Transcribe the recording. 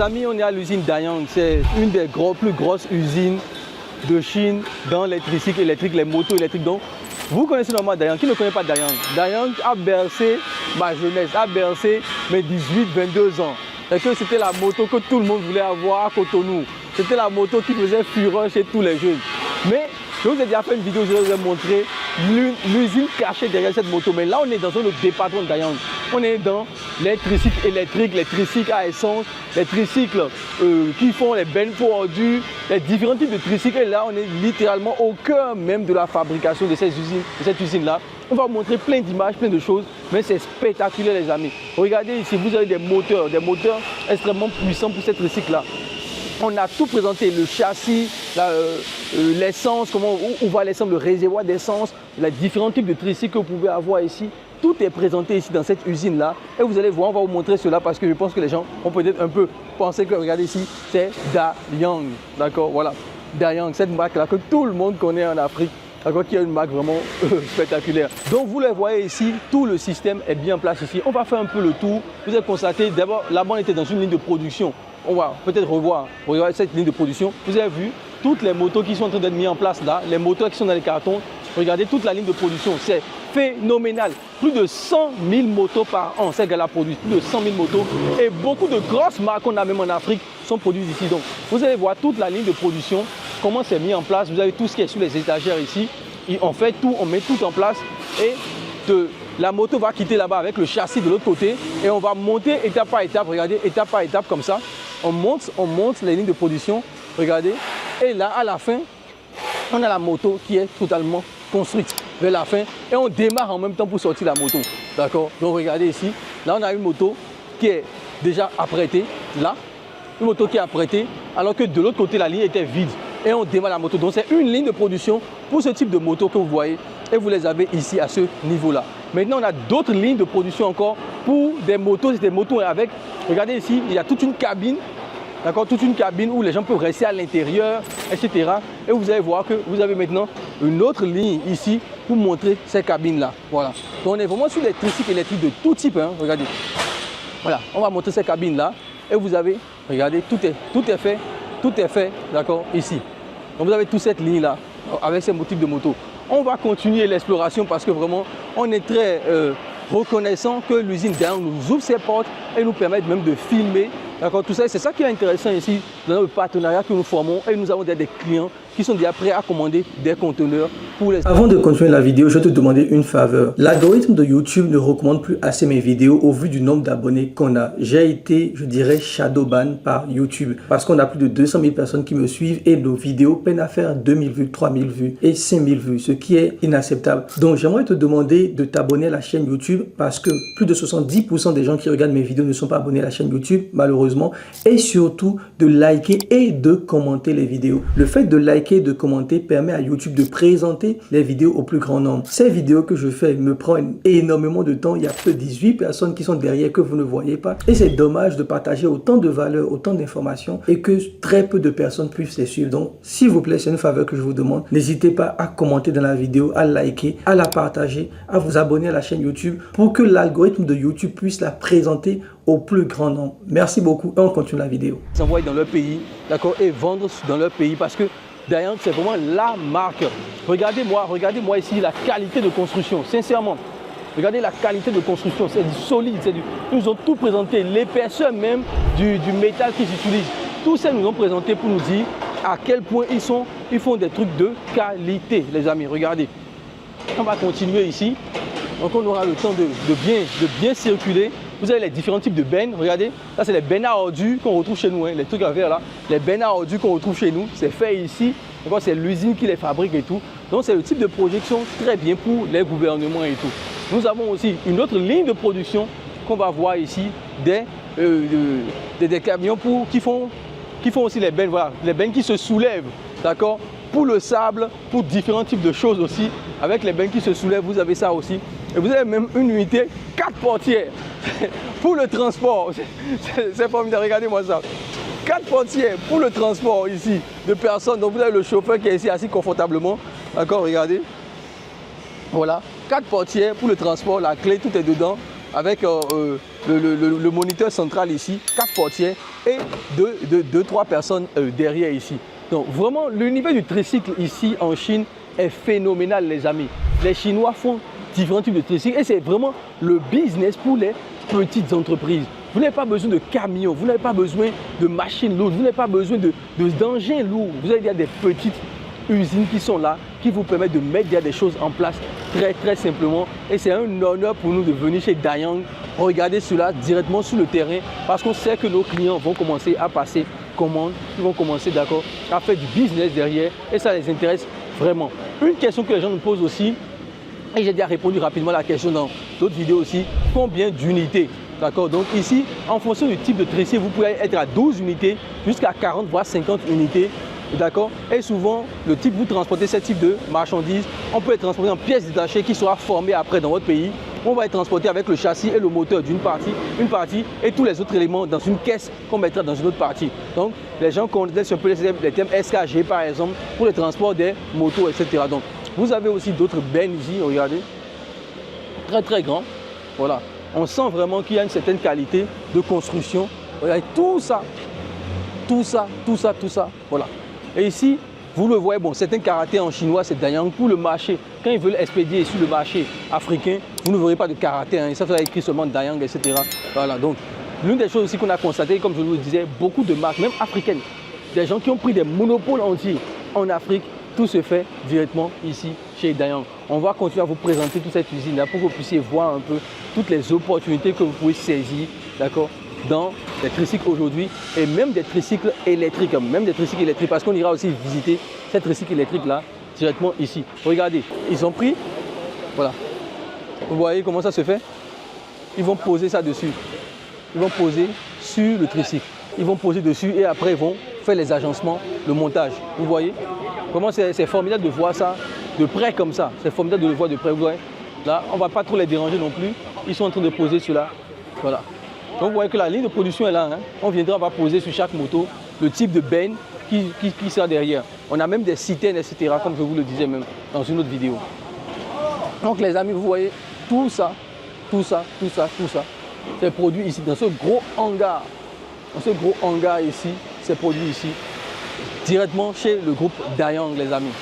Les amis, on est à l'usine Dayang. C'est une des plus grosses usines de Chine dans les tricycles électriques, les motos électriques. Donc, vous connaissez normalement Dayang. Qui ne connaît pas Dayang? Dayang a bercé ma jeunesse, a bercé mes 18-22 ans. Parce que c'était la moto que tout le monde voulait avoir à Cotonou. C'était la moto qui faisait fureur chez tous les jeunes. Mais je vous ai déjà fait une vidéo, je vous ai montré l'usine cachée derrière cette moto. Mais là, on est dans un autre département de Dayang. On est dans les tricycles électriques, les tricycles à essence, les tricycles qui font les bennes pour ordures, les différents types de tricycles. Et là, on est littéralement au cœur même de la fabrication de cette usine-là. On va vous montrer plein d'images, plein de choses, mais c'est spectaculaire les amis. Regardez ici, vous avez des moteurs extrêmement puissants pour cette tricycle-là. On a tout présenté, le châssis, l'essence, où va l'essence, le réservoir d'essence, les différents types de tricycles que vous pouvez avoir ici. Tout est présenté ici dans cette usine-là. Et vous allez voir, on va vous montrer cela parce que je pense que les gens ont peut-être un peu pensé que, regardez ici, c'est Dayang. D'accord, voilà. Dayang, cette marque-là que tout le monde connaît en Afrique. D'accord, qui est une marque vraiment spectaculaire. Donc vous les voyez ici, tout le système est bien en place ici. On va faire un peu le tour. Vous avez constaté, d'abord, là-bas on était dans une ligne de production. On va peut-être revoir cette ligne de production. Vous avez vu toutes les motos qui sont en train d'être mises en place là, les moteurs qui sont dans les cartons. Regardez toute la ligne de production, c'est phénoménal. Plus de 100 000 motos par an, ces gars-là produisent plus de 100 000 motos. Et beaucoup de grosses marques qu'on a même en Afrique sont produites ici. Donc vous allez voir toute la ligne de production, comment c'est mis en place. Vous avez tout ce qui est sur les étagères ici. Et on fait tout, on met tout en place. Et la moto va quitter là-bas avec le châssis de l'autre côté. Et on va monter étape par étape, regardez, étape par étape comme ça. On monte les lignes de production, regardez. Et là, à la fin, on a la moto qui est totalement construite vers la fin. Et on démarre en même temps pour sortir la moto. D'accord? Donc regardez ici, là on a une moto qui est déjà apprêtée, là. Une moto qui est apprêtée, alors que de l'autre côté, la ligne était vide. Et on démarre la moto. Donc c'est une ligne de production pour ce type de moto que vous voyez. Et vous les avez ici à ce niveau-là. Maintenant, on a d'autres lignes de production encore pour des motos. C'est des motos avec, regardez ici, il y a toute une cabine. D'accord, toute une cabine où les gens peuvent rester à l'intérieur, etc. Et vous allez voir que vous avez maintenant une autre ligne ici pour montrer ces cabines-là. Voilà. Donc on est vraiment sur des tricycles électriques de tout type. Hein. Regardez. Voilà, on va montrer ces cabines-là. Et vous avez, regardez, tout est fait, d'accord, ici. Donc vous avez toute cette ligne-là avec ces types de motos. On va continuer l'exploration parce que vraiment, on est très reconnaissant que l'usine Dayang nous ouvre ses portes et nous permette même de filmer. D'accord, tout ça, c'est ça qui est intéressant ici dans le partenariat que nous formons et nous avons des clients qui sont déjà prêts à commander des conteneurs pour les... Avant de continuer la vidéo, je vais te demander une faveur. L'algorithme de YouTube ne recommande plus assez mes vidéos au vu du nombre d'abonnés qu'on a. J'ai été, je dirais, shadowban par YouTube parce qu'on a plus de 200 000 personnes qui me suivent et nos vidéos peinent à faire 2000 vues, 3000 vues et 5000 vues, ce qui est inacceptable. Donc, j'aimerais te demander de t'abonner à la chaîne YouTube parce que plus de 70% des gens qui regardent mes vidéos ne sont pas abonnés à la chaîne YouTube, malheureusement, et surtout de liker et de commenter les vidéos. Le fait de liker et de commenter permet à YouTube de présenter les vidéos au plus grand nombre. Ces vidéos que je fais me prennent énormément de temps. Il y a peu de 18 personnes qui sont derrière que vous ne voyez pas. Et c'est dommage de partager autant de valeur, autant d'informations et que très peu de personnes puissent les suivre. Donc, s'il vous plaît, c'est une faveur que je vous demande. N'hésitez pas à commenter dans la vidéo, à liker, à la partager, à vous abonner à la chaîne YouTube pour que l'algorithme de YouTube puisse la présenter au plus grand nombre. Merci beaucoup et on continue la vidéo. Ils envoient dans leur pays, d'accord, et vendre dans leur pays parce que Dayang, c'est vraiment la marque. Regardez-moi ici la qualité de construction, sincèrement. Regardez la qualité de construction, c'est du solide, Ils nous ont tout présenté, l'épaisseur même du métal qu'ils utilisent. Tout ça nous ont présenté pour nous dire à quel point ils font des trucs de qualité, les amis. Regardez. On va continuer ici. Donc on aura le temps de bien circuler. Vous avez les différents types de bennes, regardez. Là, c'est les bennes à ordures qu'on retrouve chez nous, hein, les trucs à faire là. Les bennes à ordures qu'on retrouve chez nous, c'est fait ici. C'est l'usine qui les fabrique et tout. Donc, c'est le type de projection très bien pour les gouvernements et tout. Nous avons aussi une autre ligne de production qu'on va voir ici, des camions qui font aussi les bennes, voilà, les bennes qui se soulèvent, d'accord, pour le sable, pour différents types de choses aussi. Avec les bennes qui se soulèvent, vous avez ça aussi. Et vous avez même une unité 4 portières pour le transport. C'est formidable, regardez-moi ça. 4 portières pour le transport ici de personnes. Donc vous avez le chauffeur qui est ici assis confortablement. D'accord, regardez. Voilà, 4 portières pour le transport, la clé, tout est dedans. avec le moniteur central ici, 4 portières et 2-3 personnes derrière ici. Donc vraiment, l'univers du tricycle ici en Chine est phénoménal les amis. Les Chinois font différents types de tricycles et c'est vraiment le business pour les petites entreprises. Vous n'avez pas besoin de camions, vous n'avez pas besoin de machines lourdes, vous n'avez pas besoin d'engins lourds. Vous avez des petites usines qui sont là, qui vous permettent de mettre des choses en place très simplement. Et c'est un honneur pour nous de venir chez Dayang, regarder cela directement sur le terrain parce qu'on sait que nos clients vont commencer à passer commande, ils vont commencer à faire du business derrière et ça les intéresse vraiment. Une question que les gens nous posent aussi, et j'ai déjà répondu rapidement à la question dans d'autres vidéos aussi, combien d'unités? D'accord, donc ici, en fonction du type de tricycle, vous pouvez être à 12 unités jusqu'à 40 voire 50 unités. D'accord. Et souvent, le type vous transportez ce type de marchandises, on peut être transporté en pièces détachées qui sera formée après dans votre pays. On va être transporté avec le châssis et le moteur d'une partie, et tous les autres éléments dans une caisse qu'on mettra dans une autre partie. Donc, les gens connaissent un peu les thèmes SKG par exemple pour le transport des motos, etc. Donc, vous avez aussi d'autres bennes ici, regardez, très grand. Voilà, on sent vraiment qu'il y a une certaine qualité de construction. Regardez tout ça, voilà. Et ici, vous le voyez, bon, c'est un karaté en chinois, c'est Dayang pour le marché. Quand ils veulent expédier sur le marché africain, vous ne verrez pas de karaté, hein, ça sera écrit seulement Dayang, etc. Voilà, donc l'une des choses aussi qu'on a constaté, comme je vous le disais, beaucoup de marques, même africaines, des gens qui ont pris des monopoles entiers en Afrique, tout se fait directement ici chez Dayang. On va continuer à vous présenter toute cette usine là pour que vous puissiez voir un peu toutes les opportunités que vous pouvez saisir, d'accord, dans des tricycles aujourd'hui et même des tricycles électriques, parce qu'on ira aussi visiter ces tricycles électriques là directement ici. Regardez, ils ont pris, voilà, vous voyez comment ça se fait, ils vont poser ça dessus, ils vont poser sur le tricycle, ils vont poser dessus et après ils vont faire les agencements, le montage. Vous voyez comment c'est formidable de voir ça de près comme ça, c'est formidable de le voir de près. Vous voyez, là on ne va pas trop les déranger non plus, ils sont en train de poser cela, voilà. Donc vous voyez que la ligne de production est là, hein. On viendra, on va poser sur chaque moto le type de benne qui sera derrière. On a même des citernes, etc. comme je vous le disais même dans une autre vidéo. Donc les amis, vous voyez tout ça, c'est produit ici dans ce gros hangar. Dans ce gros hangar ici, c'est produit ici directement chez le groupe Dayang les amis.